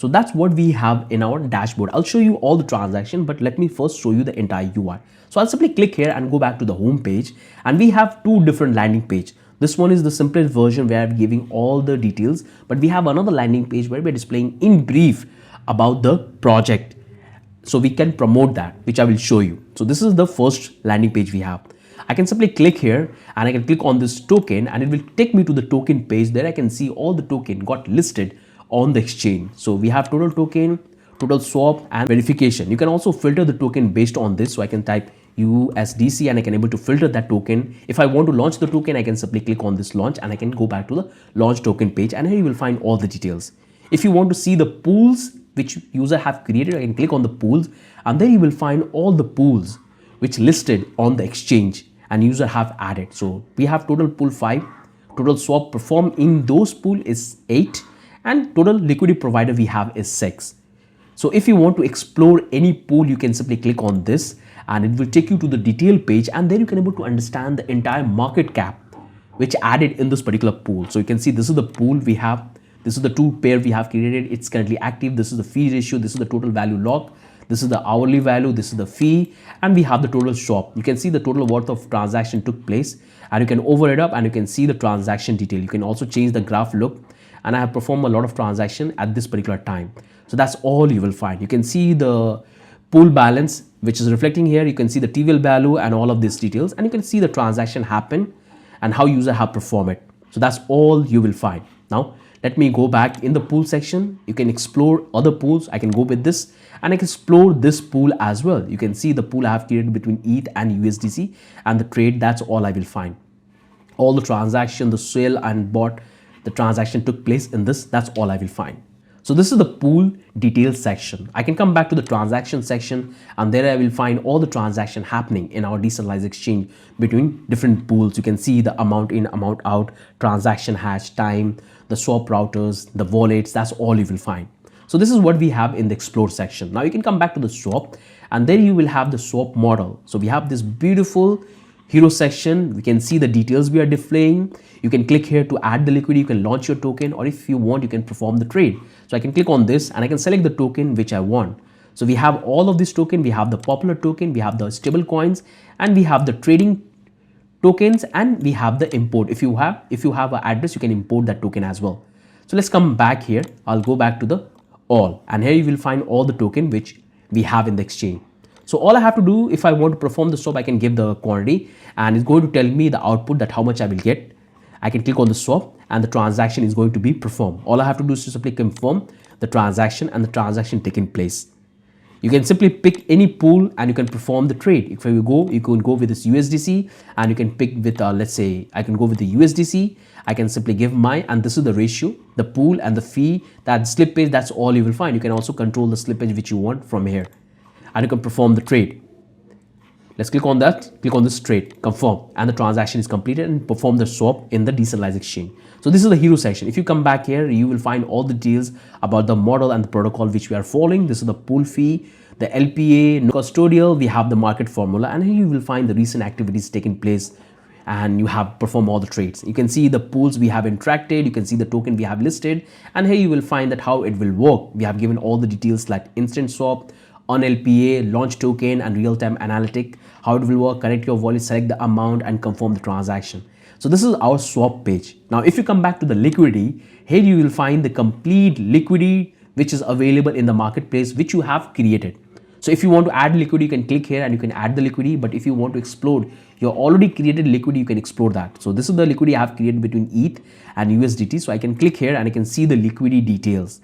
So that's what we have in our dashboard. I'll show you all the transaction, but let me first show you the entire UI. So I'll simply click here and go back to the home page, and we have two different landing page. This one is the simplest version where I'm giving all the details, but we have another landing page where we're displaying in brief about the project. So we can promote that, which I will show you. So this is the first landing page we have. I can simply click here and I can click on this token, and it will take me to the token page. There I can see all the token got listed on the exchange. So we have total token, total swap, and verification. You can also filter the token based on this. So I can type USDC and I can able to filter that token. If I want to launch the token, I can simply click on this launch and I can go back to the launch token page, and here you will find all the details. If you want to see the pools which user have created, I can click on the pools, and there you will find all the pools which listed on the exchange and user have added. So we have total pool 5, total swap performed in those pool is 8, and total liquidity provider we have is 6. So if you want to explore any pool, you can simply click on this and it will take you to the detail page, and then you can able to understand the entire market cap which added in this particular pool. So you can see this is the pool we have. This is the two pair we have created. It's currently active. This is the fee ratio. This is the total value lock. This is the hourly value. This is the fee, and we have the total swap. You can see the total worth of transaction took place, and you can over it up and you can see the transaction detail. You can also change the graph look, and I have performed a lot of transaction at this particular time. So that's all you will find. You can see the pool balance which is reflecting here. You can see the TVL value and all of these details, and you can see the transaction happen and how user have performed it. So that's all you will find. Now let me go back in the pool section. You can explore other pools. I can go with this and I can explore this pool as well. You can see the pool I have created between ETH and USDC and the trade. That's all I will find. All the transaction, the sale and bought, the transaction took place in this. That's all I will find. So this is the pool details section. I can come back to the transaction section, and there I will find all the transaction happening in our decentralized exchange between different pools. You can see the amount in, amount out, transaction hash, time, the swap routers, the wallets. That's all you will find. So this is what we have in the explore section. Now you can come back to the swap, and then you will have the swap model. So we have this beautiful hero section. We can see the details we are displaying. You can click here to add the liquidity. You can launch your token, or if you want, you can perform the trade. So I can click on this and I can select the token which I want. So we have all of this token. We have the popular token, we have the stable coins, and we have the trading tokens, and we have the import. If you have an address, you can import that token as well. So let's come back here. I'll go back to the all, and here you will find all the token which we have in the exchange. So all I have to do, if I want to perform the swap, I can give the quantity and it's going to tell me the output, that how much I will get. I can click on the swap and the transaction is going to be performed. All I have to do is to simply confirm the transaction and the transaction taking place. You can simply pick any pool and you can perform the trade. If you go, you can go with this USDC and you can pick with, let's say, I can go with the USDC. I can simply give my, and this is the ratio, the pool and the fee, that slippage, that's all you will find. You can also control the slippage which you want from here, and you can perform the trade. Let's click on that, click on this trade, confirm, and the transaction is completed, and perform the swap in the decentralized exchange. So this is the hero section. If you come back here, you will find all the details about the model and the protocol which we are following. This is the pool fee, the LPA, custodial, we have the market formula, and here you will find the recent activities taking place, and you have performed all the trades. You can see the pools we have interacted, you can see the token we have listed, and here you will find that how it will work. We have given all the details like instant swap, on LPA, launch token, and real-time analytic, how it will work, connect your wallet, select the amount, and confirm the transaction. So this is our swap page. Now, if you come back to the liquidity, here you will find the complete liquidity which is available in the marketplace, which you have created. So if you want to add liquidity, you can click here and you can add the liquidity. But if you want to explore your already created liquidity, you can explore that. So this is the liquidity I have created between ETH and USDT. So I can click here and I can see the liquidity details.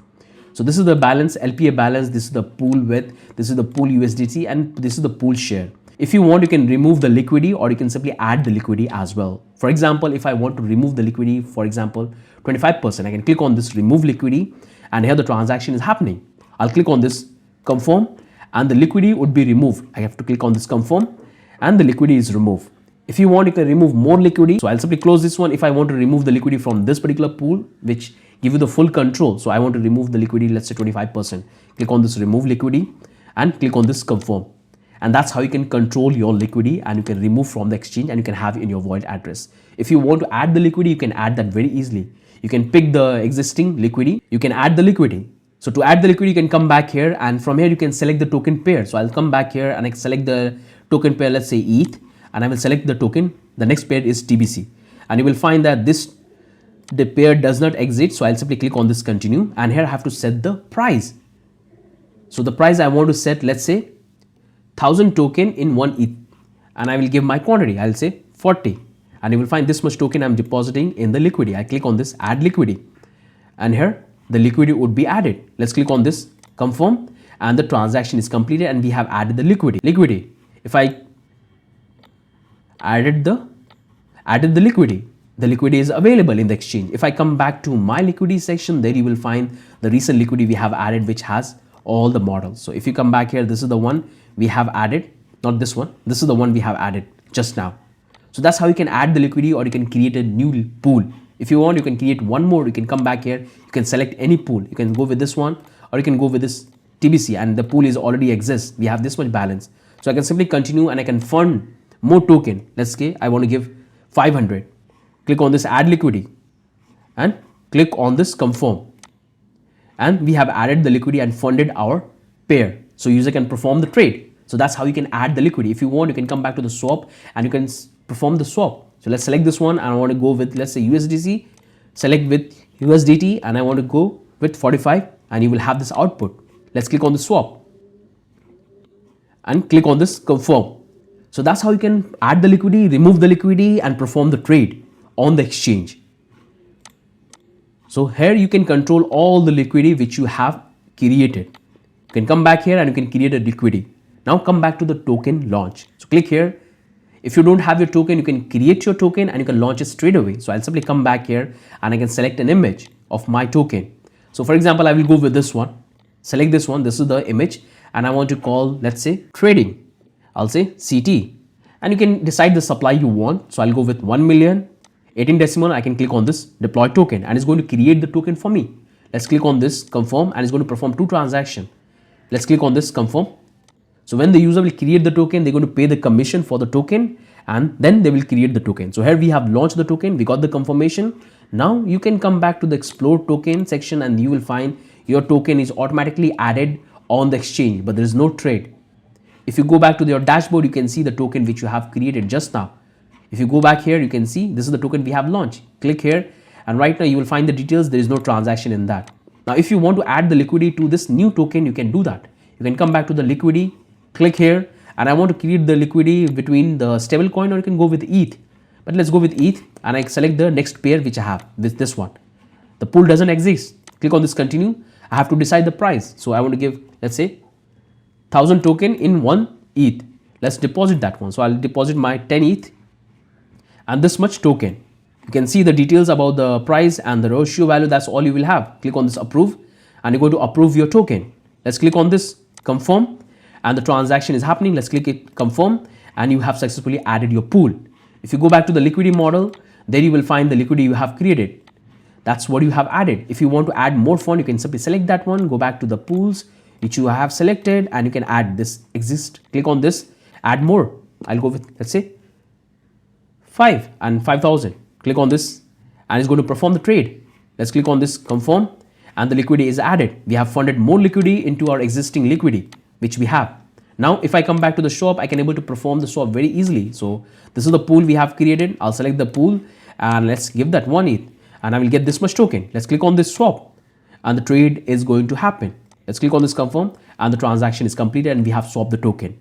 So this is the balance, LPA balance, this is the pool width, this is the pool USDT, and this is the pool share. If you want, you can remove the liquidity, or you can simply add the liquidity as well. For example, if I want to remove the liquidity, for example, 25%, I can click on this remove liquidity, and here the transaction is happening. I'll click on this confirm, and the liquidity would be removed. I have to click on this confirm, and the liquidity is removed. If you want, you can remove more liquidity. So I'll simply close this one. If I want to remove the liquidity from this particular pool, which give you the full control. So I want to remove the liquidity, let's say 25%. Click on this remove liquidity and click on this confirm. And that's how you can control your liquidity, and you can remove from the exchange, and you can have in your wallet address. If you want to add the liquidity, you can add that very easily. You can pick the existing liquidity. You can add the liquidity. So to add the liquidity, you can come back here, and from here you can select the token pair. So I'll come back here and I select the token pair, let's say ETH, and I will select the token. The next pair is TBC, and you will find that the pair does not exist. So I'll simply click on this continue, and here I have to set the price. So the price I want to set, let's say 1000 token in 1 ETH, and I will give my quantity. I'll say 40, and you will find this much token I'm depositing in the liquidity. I click on this add liquidity, and here the liquidity would be added. Let's click on this confirm, and the transaction is completed, and we have added the liquidity. If I added the liquidity is available in the exchange. If I come back to my liquidity section, there you will find the recent liquidity we have added, which has all the models. So if you come back here, this is the one we have added, not this one. This is the one we have added just now. So that's how you can add the liquidity, or you can create a new pool. If you want, you can create one more. You can come back here, you can select any pool. You can go with this one, or you can go with this TBC, and the pool is already exists. We have this much balance. So I can simply continue, and I can fund more token. Let's say I want to give 500. Click on this add liquidity and click on this confirm. And we have added the liquidity and funded our pair. So user can perform the trade. So that's how you can add the liquidity. If you want, you can come back to the swap and you can perform the swap. So let's select this one, and I want to go with, let's say, USDC. Select with USDT, and I want to go with 45, and you will have this output. Let's click on the swap and click on this confirm. So that's how you can add the liquidity, remove the liquidity, and perform the trade on the exchange. So here you can control all the liquidity which you have created. You can come back here and you can create a liquidity. Now come back to the token launch. So click here. If you don't have your token, you can create your token and you can launch it straight away. So I'll simply come back here and I can select an image of my token. So for example, I will go with this one. Select this one. This is the image, and I want to call, let's say, trading. I'll say CT, and you can decide the supply you want. So I'll go with 1 million. 18 decimal, I can click on this deploy token, and it's going to create the token for me. Let's click on this confirm, and it's going to perform 2 transactions. Let's click on this confirm. So when the user will create the token, they're going to pay the commission for the token, and then they will create the token. So here we have launched the token, we got the confirmation. Now you can come back to the explore token section, and you will find your token is automatically added on the exchange, but there is no trade. If you go back to your dashboard, you can see the token which you have created just now. If you go back here, you can see this is the token we have launched. Click here, and right now you will find the details. There is no transaction in that. Now, if you want to add the liquidity to this new token, you can do that. You can come back to the liquidity, click here, and I want to create the liquidity between the stable coin, or you can go with ETH. But let's go with ETH, and I select the next pair which I have, this one. The pool doesn't exist. Click on this continue. I have to decide the price. So I want to give, let's say, 1000 token in 1 ETH. Let's deposit that one. So I'll deposit my 10 ETH. And this much token. You can see the details about the price and the ratio value. That's all you will have. Click on this approve, and you're going to approve your token. Let's click on this confirm, and the transaction is happening. Let's click it confirm, and you have successfully added your pool. If you go back to the liquidity model, there you will find the liquidity you have created. That's what you have added. If you want to add more fund, you can simply select that one, go back to the pools which you have selected, and you can add this exist. Click on this, add more. I'll go with, let's say, 5 and 5,000. Click on this, and it's going to perform the trade. Let's click on this confirm, and the liquidity is added. We have funded more liquidity into our existing liquidity which we have. Now if I come back to the shop, I can able to perform the swap very easily. So this is the pool we have created. I'll select the pool, and let's give that 1 ETH, and I will get this much token. Let's click on this swap, and the trade is going to happen. Let's click on this confirm, and the transaction is completed, and we have swapped the token.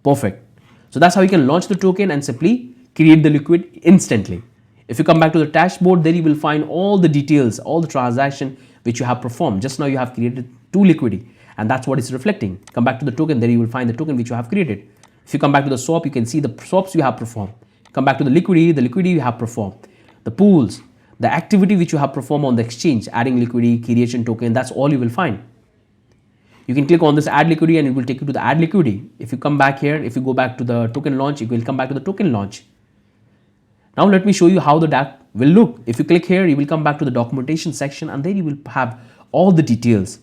Perfect. So that's how you can launch the token and simply create the liquid instantly. If you come back to the dashboard, there you will find all the details, all the transaction which you have performed. Just now you have created 2 liquidity, and that's what it's reflecting. Come back to the token, there you will find the token which you have created. If you come back to the swap, you can see the swaps you have performed. Come back to the liquidity you have performed. The pools, the activity which you have performed on the exchange, adding liquidity, creation token, that's all you will find. You can click on this add liquidity, and it will take you to the add liquidity. If you come back here, if you go back to the token launch, you will come back to the token launch. Now let me show you how the DApp will look. If you click here, you will come back to the documentation section, and there you will have all the details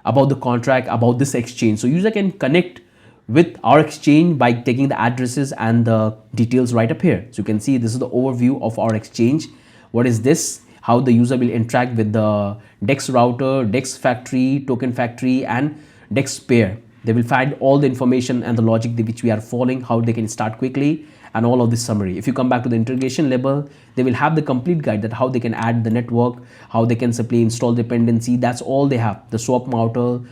about the contract, about this exchange. So user can connect with our exchange by taking the addresses and the details right up here. So you can see this is the overview of our exchange. What is this? how the user will interact with the DEX router, DEX factory, token factory, and DEX pair. They will find all the information and the logic which we are following, how they can start quickly, and all of this summary. If you come back to the integration level, they will have the complete guide that how they can add the network, how they can simply install dependency. That's all they have. The swap model,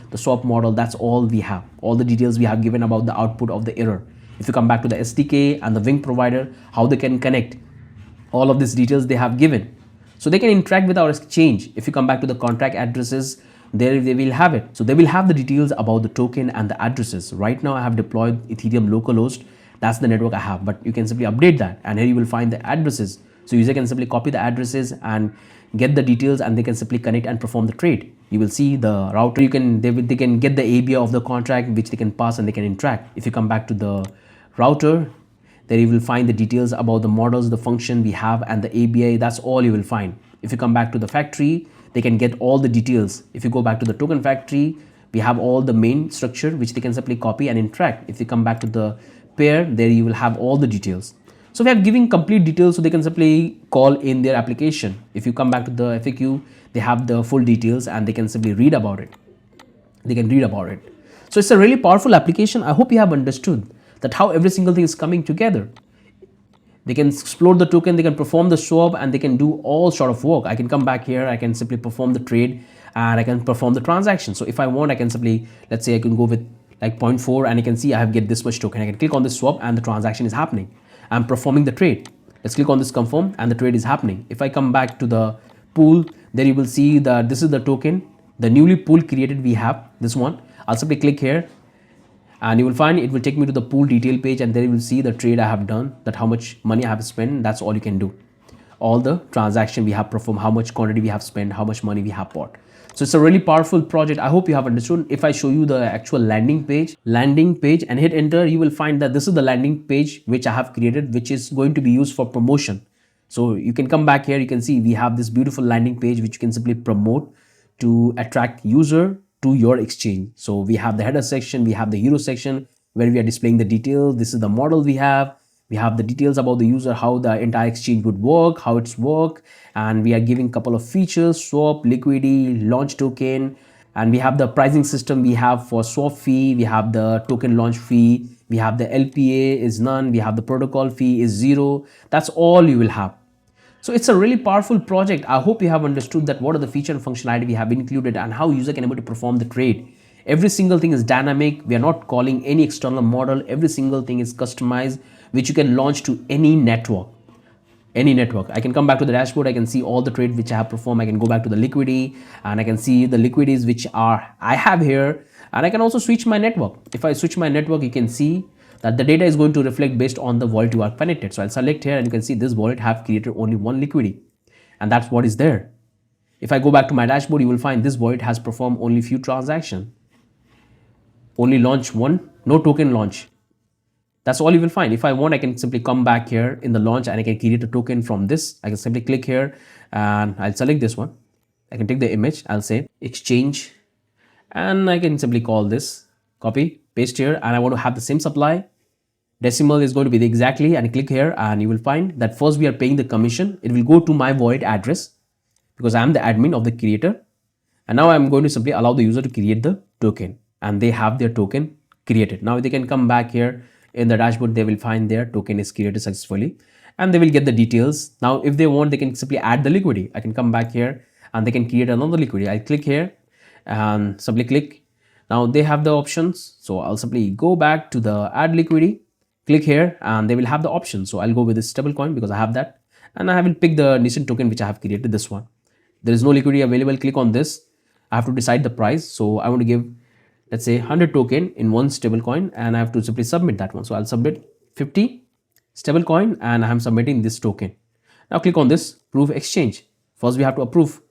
that's all we have. All the details we have given about the output of the error. If you come back to the SDK and the Wing provider, how they can connect, all of these details they have given. So they can interact with our exchange. If you come back to the contract addresses, there they will have it. So they will have the details about the token and the addresses. Right now I have deployed Ethereum localhost. That's the network I have, but you can simply update that, and here you will find the addresses. So user can simply copy the addresses and get the details, and they can simply connect and perform the trade. You will see the router. They can get the ABI of the contract, which they can pass and they can interact. If you come back to the router, there you will find the details about the models, the function we have, and the ABI. That's all you will find. If you come back to the factory, they can get all the details. If you go back to the token factory, we have all the main structure which they can simply copy and interact. If you come back to the pair, there you will have all the details. So we have given complete details, so they can simply call in their application. If you come back to the FAQ, they have the full details and they can simply read about it. They can read about it. So it's a really powerful application. I hope you have understood that how every single thing is coming together. They can explore the token, they can perform the swap, and they can do all sort of work. I can come back here, I can simply perform the trade, and I can perform the transaction. So if I want, I can simply, let's say I can go with like 0.4, and you can see I have get this much token. I can click on this swap and the transaction is happening. I'm performing the trade. Let's click on this confirm and the trade is happening. If I come back to the pool, there you will see that this is the token, the newly pool created we have, this one. I'll simply click here, and you will find it will take me to the pool detail page, and there you will see the trade I have done, that how much money I have spent. That's all you can do. All the transaction we have performed, how much quantity we have spent, how much money we have bought. So it's a really powerful project. I hope you have understood. If I show you the actual landing page and hit enter, you will find that this is the landing page which I have created, which is going to be used for promotion. So you can come back here, you can see we have this beautiful landing page which you can simply promote to attract user to your exchange. So we have the header section, we have the hero section where we are displaying the details. This is the model we have. We have the details about the user, how the entire exchange would work, how it's work, and we are giving a couple of features: swap, liquidity, launch token, and we have the pricing system we have for swap fee, we have the token launch fee, we have the LPA is none, we have the protocol fee is 0. That's all you will have. So it's a really powerful project. I hope you have understood that what are the feature and functionality we have included and how user can able to perform the trade. Every single thing is dynamic. We are not calling any external model. Every single thing is customized, which you can launch to any network. Any network. I can come back to the dashboard. I can see all the trade which I have performed. I can go back to the liquidity and I can see the liquidities which I have here, and I can also switch my network. If I switch my network, you can see that the data is going to reflect based on the wallet you are connected. So I'll select here and you can see this wallet have created only one liquidity, and that's what is there. If I go back to my dashboard, you will find this wallet has performed only few transactions. Only launch one, no token launch. That's all you will find. If I want, I can simply come back here in the launch and I can create a token from this. I can simply click here and I'll select this one. I can take the image, I'll say exchange, and I can simply call this, copy, paste here, and I want to have the same supply. Decimal is going to be the exactly, and click here and you will find that first we are paying the commission. It will go to my wallet address because I am the admin of the creator. And now I'm going to simply allow the user to create the token, and they have their token created. Now they can come back here in the dashboard, they will find their token is created successfully and they will get the details. Now if they want, they can simply add the liquidity. I can come back here and they can create another liquidity. I click here and simply click. Now they have the options. So I'll simply go back to the add liquidity, click here, and they will have the option. So I'll go with this stable coin because I have that, and I will pick the nascent token which I have created, this one. There is no liquidity available. Click on this. I have to decide the price. So I want to give, let's say 100 token in one stable coin, and I have to simply submit that one. So I'll submit 50 stable coin and I'm submitting this token. Now click on this proof exchange. First we have to approve.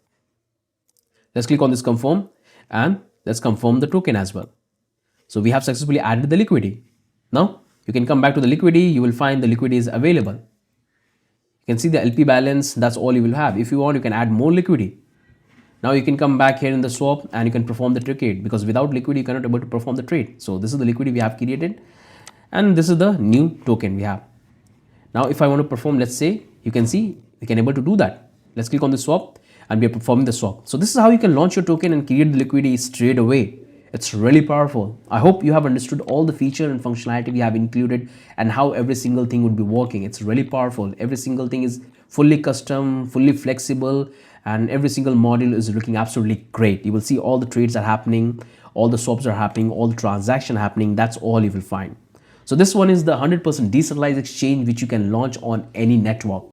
Let's click on this confirm and let's confirm the token as well. So we have successfully added the liquidity. Now you can come back to the liquidity. You will find the liquidity is available. You can see the LP balance. That's all you will have. If you want, you can add more liquidity. Now you can come back here in the swap and you can perform the trade, because without liquidity you cannot able to perform the trade. So this is the liquidity we have created, and this is the new token we have. Now if I want to perform, let's say, you can see we can able to do that. Let's click on the swap and we are performing the swap. So this is how you can launch your token and create the liquidity straight away. It's really powerful. I hope you have understood all the feature and functionality we have included and how every single thing would be working. It's really powerful. Every single thing is fully custom, fully flexible, and every single module is looking absolutely great. You will see all the trades are happening, all the swaps are happening, all the transaction happening. That's all you will find. So this one is the 100% decentralized exchange which you can launch on any network.